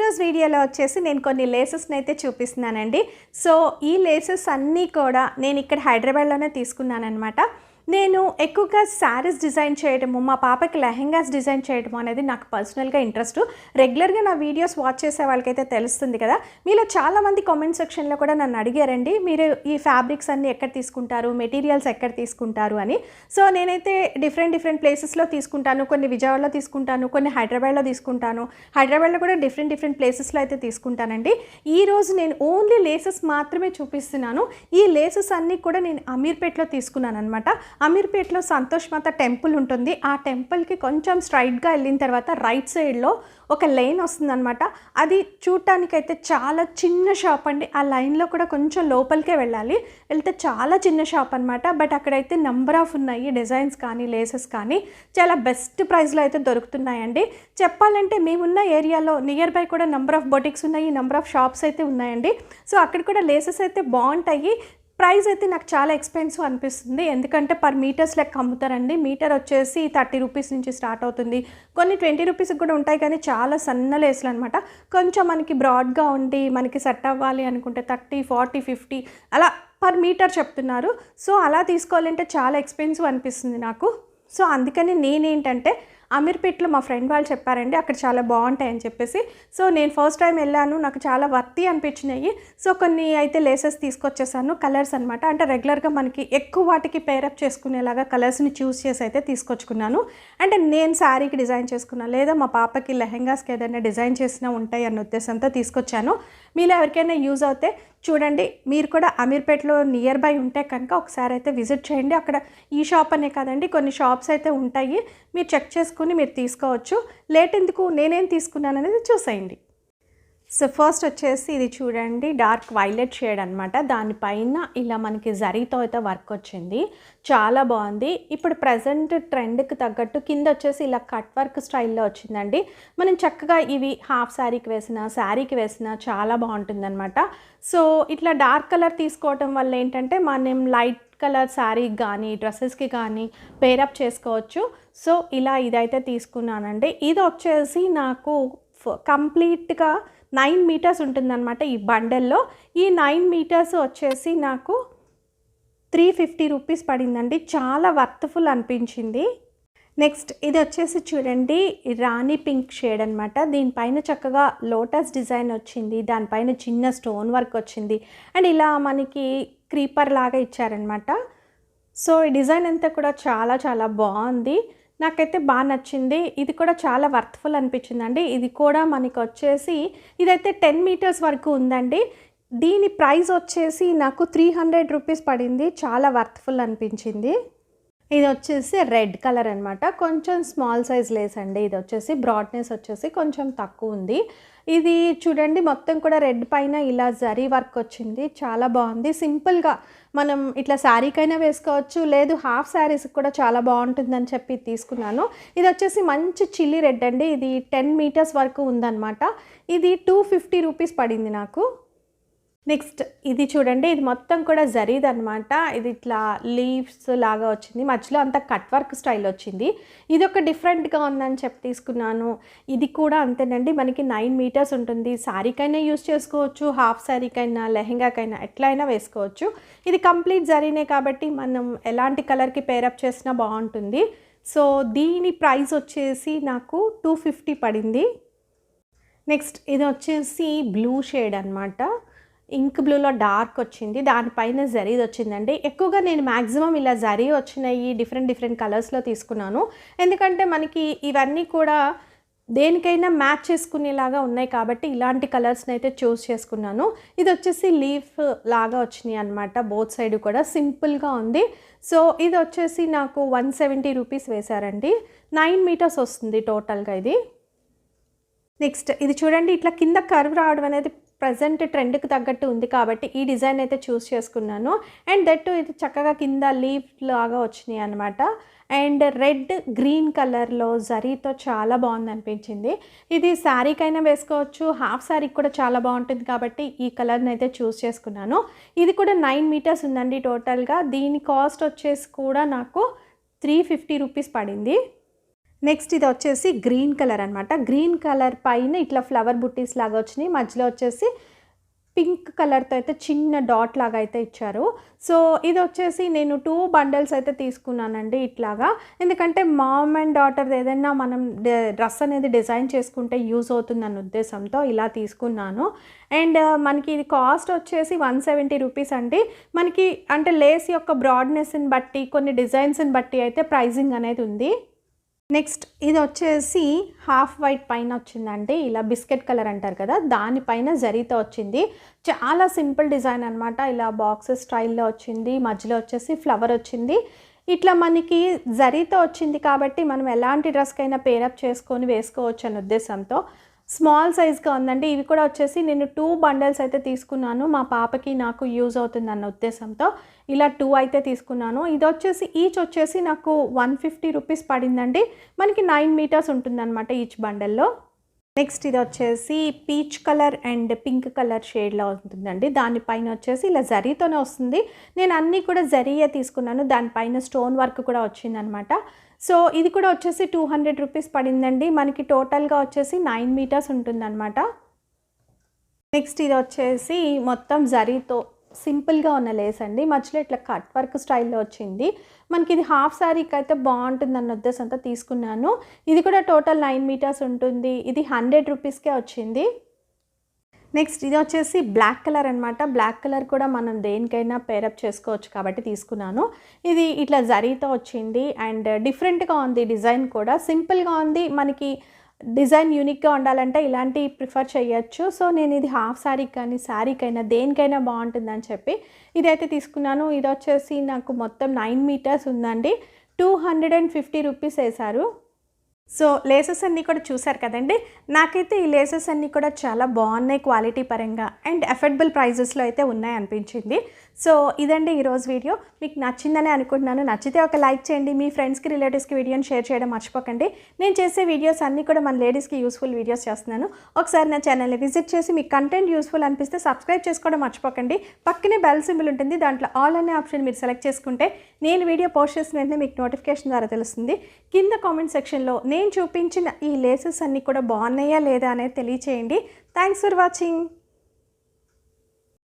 ఈరోజు వీడియోలో వచ్చేసి నేను కొన్ని లేసెస్ని అయితే చూపిస్తున్నానండి. సో ఈ లేసెస్ అన్నీ కూడా నేను ఇక్కడ హైదరాబాద్లోనే తీసుకున్నానన్నమాట. నేను ఎక్కువగా శారీస్ డిజైన్ చేయడము, మా పాపకి లెహెంగాస్ డిజైన్ చేయడము అనేది నాకు పర్సనల్గా ఇంట్రెస్ట్. రెగ్యులర్గా నా వీడియోస్ వాచ్ చేసే వాళ్ళకైతే తెలుస్తుంది కదా. మీలో చాలామంది కామెంట్ సెక్షన్లో కూడా నన్ను అడిగారండి, మీరు ఈ ఫ్యాబ్రిక్స్ అన్నీ ఎక్కడ తీసుకుంటారు, మెటీరియల్స్ ఎక్కడ తీసుకుంటారు అని. సో నేనైతే డిఫరెంట్ ప్లేసెస్లో తీసుకుంటాను. కొన్ని విజయవాడలో తీసుకుంటాను, కొన్ని హైదరాబాద్లో తీసుకుంటాను. హైదరాబాద్లో కూడా డిఫరెంట్ ప్లేసెస్లో అయితే తీసుకుంటానండి. ఈరోజు నేను ఓన్లీ లేసెస్ మాత్రమే చూపిస్తున్నాను. ఈ లేసెస్ అన్నీ కూడా నేను అమీర్పేట్లో తీసుకున్నాను అనమాట. అమీర్పేట్లో సంతోష్ మాత టెంపుల్ ఉంటుంది. ఆ టెంపుల్కి కొంచెం స్ట్రైట్గా వెళ్ళిన తర్వాత రైట్ సైడ్లో ఒక లైన్ వస్తుందన్నమాట. అది చూడటానికైతే చాలా చిన్న షాప్ అండి. ఆ లైన్లో కూడా కొంచెం లోపలికే వెళ్ళాలి. వెళ్తే చాలా చిన్న షాప్ అనమాట. బట్ అక్కడైతే నెంబర్ ఆఫ్ ఉన్నాయి డిజైన్స్ కానీ లేసెస్ కానీ చాలా బెస్ట్ ప్రైస్లో అయితే దొరుకుతున్నాయండి. చెప్పాలంటే మేమున్న ఏరియాలో నియర్ బై కూడా నెంబర్ ఆఫ్ బొటిక్స్ ఉన్నాయి, నెంబర్ ఆఫ్ షాప్స్ అయితే ఉన్నాయండి. సో అక్కడ కూడా లేసెస్ అయితే బాగుంటాయి. ప్రైస్ అయితే నాకు చాలా ఎక్స్పెన్సివ్ అనిపిస్తుంది, ఎందుకంటే పర్ మీటర్స్ లెక్క అమ్ముతారండి. మీటర్ వచ్చేసి 30 రూపీస్ నుంచి స్టార్ట్ అవుతుంది, కొన్ని 20 రూపీస్కి కూడా ఉంటాయి. కానీ చాలా సన్న లేసులు అనమాట. కొంచెం మనకి బ్రాడ్గా ఉండి మనకి సెట్ అవ్వాలి అనుకుంటే 30, 40, 50 అలా పర్ మీటర్ చెప్తున్నారు. సో అలా తీసుకోవాలంటే చాలా ఎక్స్పెన్సివ్ అనిపిస్తుంది నాకు. సో అందుకని నేనేంటంటే అమీర్పేట్లో మా ఫ్రెండ్ వాళ్ళు చెప్పారండి, అక్కడ చాలా బాగుంటాయని చెప్పేసి. సో నేను ఫస్ట్ టైం వెళ్ళాను, నాకు చాలా వర్తీ అనిపించినాయి. సో కొన్ని అయితే లేసెస్ తీసుకొచ్చేసాను, కలర్స్ అనమాట. అంటే రెగ్యులర్గా మనకి ఎక్కువ వాటికి పేరప్ చేసుకునేలాగా కలర్స్ని చూస్ చేసి అయితే తీసుకొచ్చుకున్నాను. అంటే నేను శారీకి డిజైన్ చేసుకున్నాను, లేదా మా పాపకి లెహెంగాస్కి ఏదైనా డిజైన్ చేసినా ఉంటాయి అన్న ఉద్దేశంతో తీసుకొచ్చాను. మీలో ఎవరికైనా యూజ్ అవుతే చూడండి, మీరు కూడా అమీర్పేట్లో నియర్ బై ఉంటే కనుక ఒకసారి అయితే విజిట్ చేయండి. అక్కడ ఈ షాప్ అనే కాదండి, కొన్ని షాప్స్ అయితే ఉంటాయి, మీరు చెక్ చేసుకుని మీరు తీసుకోవచ్చు. లేట్ ఎందుకు, నేనేం తీసుకున్నాను అనేది చూసేయండి. సో ఫస్ట్ వచ్చేసి ఇది చూడండి, డార్క్ వైలెట్ షేడ్ అనమాట. దానిపైన ఇలా మనకి జరీతో అయితే వర్క్ వచ్చింది, చాలా బాగుంది. ఇప్పుడు ప్రజెంట్ ట్రెండ్కి తగ్గట్టు కింద వచ్చేసి ఇలా కట్ వర్క్ స్టైల్లో వచ్చిందండి. మనం చక్కగా ఇవి హాఫ్ శారీకి వేసినా శారీకి వేసినా చాలా బాగుంటుందన్నమాట. సో ఇట్లా డార్క్ కలర్ తీసుకోవటం వల్ల ఏంటంటే మనం లైట్ కలర్ శారీకి కానీ డ్రెస్సెస్కి కానీ పేరప్ చేసుకోవచ్చు. సో ఇలా ఇదైతే తీసుకున్నానండి. ఇది వచ్చేసి నాకు కంప్లీట్గా 9 మీటర్స్ ఉంటుందన్నమాట ఈ బండల్లో. ఈ 9 మీటర్స్ వచ్చేసి నాకు 350 రూపీస్ పడిందండి. చాలా వర్త్ఫుల్ అనిపించింది. నెక్స్ట్ ఇది వచ్చేసి చూడండి, రాణి పింక్ షేడ్ అనమాట. దీనిపైన చక్కగా లోటస్ డిజైన్ వచ్చింది, దానిపైన చిన్న స్టోన్ వర్క్ వచ్చింది, అండ్ ఇలా మనకి క్రీపర్ లాగా ఇచ్చారనమాట. సో ఈ డిజైన్ అంతా కూడా చాలా బాగుంది, నాకైతే బాగా నచ్చింది. ఇది కూడా చాలా వర్త్ఫుల్ అనిపించిందండి. ఇది కూడా మనకి వచ్చేసి ఇదైతే 10 మీటర్స్ వరకు ఉందండి. దీని ప్రైస్ వచ్చేసి నాకు 300 రూపీస్ పడింది, చాలా వర్త్ఫుల్ అనిపించింది. ఇది వచ్చేసి రెడ్ కలర్ అనమాట, కొంచెం స్మాల్ సైజ్ లేస్ అండి. ఇది వచ్చేసి బ్రాడ్నెస్ వచ్చేసి కొంచెం తక్కువ ఉంది. ఇది చూడండి, మొత్తం కూడా రెడ్ పైన ఇలా జరీ వర్క్ వచ్చింది, చాలా బాగుంది. సింపుల్గా మనం ఇట్లా శారీకైనా వేసుకోవచ్చు, లేదు హాఫ్ శారీస్కి కూడా చాలా బాగుంటుందని చెప్పి తీసుకున్నాను. ఇది వచ్చేసి మంచి చిల్లీ రెడ్ అండి. ఇది 10 మీటర్స్ వరకు ఉందన్నమాట. ఇది 250 రూపీస్ పడింది నాకు. నెక్స్ట్ ఇది చూడండి, ఇది మొత్తం కూడా జరీది అనమాట. ఇది ఇట్లా లీవ్స్ లాగా వచ్చింది, మధ్యలో అంతా కట్ వర్క్ స్టైల్ వచ్చింది. ఇది ఒక డిఫరెంట్గా ఉందని చెప్పి తీసుకున్నాను. ఇది కూడా అంతేనండి, మనకి 9 మీటర్స్ ఉంటుంది. శారీకైనా యూజ్ చేసుకోవచ్చు, హాఫ్ శారీకైనా లెహెంగాకైనా ఎట్లయినా వేసుకోవచ్చు. ఇది కంప్లీట్ జరీనే కాబట్టి మనం ఎలాంటి కలర్కి పేరప్ చేసినా బాగుంటుంది. సో దీని ప్రైస్ వచ్చేసి నాకు 250 పడింది. నెక్స్ట్ ఇది వచ్చేసి బ్లూ షేడ్ అనమాట, ఇంక్ బ్లూలో డార్క్ వచ్చింది, దానిపైన జరీది వచ్చిందండి. ఎక్కువగా నేను మ్యాక్సిమం ఇలా జరీ వచ్చినాయి డిఫరెంట్ కలర్స్లో తీసుకున్నాను, ఎందుకంటే మనకి ఇవన్నీ కూడా దేనికైనా మ్యాచ్ చేసుకునేలాగా ఉన్నాయి కాబట్టి ఇలాంటి కలర్స్ని అయితే చూస్ చేసుకున్నాను. ఇది వచ్చేసి లీఫ్ లాగా వచ్చినాయి అనమాట, బోత్ సైడ్ కూడా సింపుల్గా ఉంది. సో ఇది వచ్చేసి నాకు 170 రూపీస్ వేశారండి. 9 మీటర్స్ వస్తుంది టోటల్గా ఇది. నెక్స్ట్ ఇది చూడండి, ఇట్లా కింద కర్వ్ రావడం అనేది ప్రజెంట్ ట్రెండ్కి తగ్గట్టు ఉంది కాబట్టి ఈ డిజైన్ అయితే చూస్ చేసుకున్నాను. అండ్ దట్ ఇది చక్కగా కింద లీఫ్ లాగా వచ్చినాయి అనమాట. అండ్ రెడ్ గ్రీన్ కలర్లో జరీతో చాలా బాగుంది అనిపించింది. ఇది శారీకైనా వేసుకోవచ్చు, హాఫ్ శారీకి కూడా చాలా బాగుంటుంది కాబట్టి ఈ కలర్ని అయితే చూస్ చేసుకున్నాను. ఇది కూడా 9 మీటర్స్ ఉందండి టోటల్గా. దీని కాస్ట్ వచ్చేసి కూడా నాకు 350 రూపీస్ పడింది. నెక్స్ట్ ఇది వచ్చేసి గ్రీన్ కలర్ అనమాట. గ్రీన్ కలర్ పైన ఇట్లా ఫ్లవర్ బుట్టీస్ లాగా వచ్చినాయి. మధ్యలో వచ్చేసి పింక్ కలర్తో అయితే చిన్న డాట్ లాగా అయితే ఇచ్చారు. సో ఇది వచ్చేసి నేను 2 బండల్స్ అయితే తీసుకున్నానండి ఇట్లాగా. ఎందుకంటే మామ్ అండ్ డాటర్ ఏదైనా మనం డ్రెస్ అనేది డిజైన్ చేసుకుంటే యూజ్ అవుతుందన్న ఉద్దేశంతో ఇలా తీసుకున్నాను. అండ్ మనకి ఇది కాస్ట్ వచ్చేసి 170 రూపీస్ అండి. మనకి అంటే లేస్ యొక్క బ్రాడ్నెస్ని బట్టి కొన్ని డిజైన్స్ని బట్టి అయితే ప్రైజింగ్ అనేది ఉంది. నెక్స్ట్ ఇది వచ్చేసి హాఫ్ వైట్ పైన వచ్చిందండి. ఇలా బిస్కెట్ కలర్ అంటారు కదా, దానిపైన జరీతో వచ్చింది. చాలా సింపుల్ డిజైన్ అనమాట. ఇలా బాక్సెస్ స్టైల్లో వచ్చింది. మధ్యలో వచ్చేసి ఫ్లవర్ వచ్చింది. ఇట్లా మనకి జరీతో వచ్చింది కాబట్టి మనం ఎలాంటి డ్రెస్కైనా పేరప్ చేసుకొని వేసుకోవచ్చు అనే ఉద్దేశంతో స్మాల్ సైజ్గా ఉందండి. ఇవి కూడా వచ్చేసి నేను 2 బండల్స్ అయితే తీసుకున్నాను. మా పాపకి నాకు యూజ్ అవుతుంది అన్న ఉద్దేశంతో ఇలా 2 అయితే తీసుకున్నాను. ఇది వచ్చేసి ఈచ్ వచ్చేసి నాకు 150 రూపీస్ పడిందండి. మనకి 9 మీటర్స్ ఉంటుందన్నమాట ఈచ్ బండల్లో. నెక్స్ట్ ఇది వచ్చేసి peach colour and pink colour షేడ్లో ఉంటుందండి. దానిపైన వచ్చేసి ఇలా జరీతోనే వస్తుంది. నేను అన్నీ కూడా జరీయే తీసుకున్నాను. దానిపైన స్టోన్ వర్క్ కూడా వచ్చిందనమాట. సో ఇది కూడా వచ్చేసి 200 రూపీస్ పడిందండి. మనకి టోటల్గా వచ్చేసి 9 మీటర్స్ ఉంటుందన్నమాట. నెక్స్ట్ ఇది వచ్చేసి మొత్తం జరీతో సింపుల్గా ఉన్న లేస్ అండి. మధ్యలో ఇట్లా కట్ వర్క్ స్టైల్లో వచ్చింది. మనకి ఇది హాఫ్ శారీకి అయితే బాగుంటుందన్న ఉద్దేశంతో తీసుకున్నాను. ఇది కూడా టోటల్ 9 మీటర్స్ ఉంటుంది. ఇది 100 రూపీస్కే వచ్చింది. నెక్స్ట్ ఇది వచ్చేసి బ్లాక్ కలర్ అనమాట. బ్లాక్ కలర్ కూడా మనం దేనికైనా పేరప్ చేసుకోవచ్చు కాబట్టి తీసుకున్నాను. ఇది ఇట్లా జరీతో వచ్చింది అండ్ డిఫరెంట్గా ఉంది. డిజైన్ కూడా సింపుల్గా ఉంది. మనకి డిజైన్ యూనిక్గా ఉండాలంటే ఇలాంటి ప్రిఫర్ చేయొచ్చు. సో నేను ఇది హాఫ్ శారీకి కానీ శారీకైనా దేనికైనా బాగుంటుందని చెప్పి ఇదైతే తీసుకున్నాను. ఇది వచ్చేసి నాకు మొత్తం 9 మీటర్స్ ఉందండి. 250 రూపీస్ వేశారు. సో లేసెస్ అన్నీ కూడా చూసారు కదండి. నాకైతే ఈ లేసెస్ అన్నీ కూడా చాలా బాగున్నాయి క్వాలిటీ పరంగా అండ్ అఫోర్డబుల్ ప్రైజెస్లో అయితే ఉన్నాయి అనిపించింది. సో ఇదండి ఈరోజు వీడియో. మీకు నచ్చిందని అనుకుంటున్నాను. నచ్చితే ఒక లైక్ చేయండి. మీ ఫ్రెండ్స్కి రిలేటివ్స్కి వీడియోని షేర్ చేయడం మర్చిపోకండి. నేను చేసే వీడియోస్ అన్నీ కూడా మన లేడీస్కి యూస్ఫుల్ వీడియోస్ చేస్తున్నాను. ఒకసారి నా ఛానల్ని విజిట్ చేసి మీకు కంటెంట్ యూస్ఫుల్ అనిపిస్తే సబ్స్క్రైబ్ చేసుకోవడం మర్చిపోకండి. పక్కనే బెల్ సింబల్ ఉంటుంది. దాంట్లో ఆల్ అనే ఆప్షన్ మీరు సెలెక్ట్ చేసుకుంటే నేను వీడియో పోస్ట్ చేసిన వెంటనే మీకు నోటిఫికేషన్ ద్వారా తెలుస్తుంది. కింద కామెంట్ సెక్షన్లో నేను చూపించిన ఈ లేసెస్ అన్నీ కూడా బాగున్నాయా లేదా అనేది తెలియచేయండి. Thanks for watching.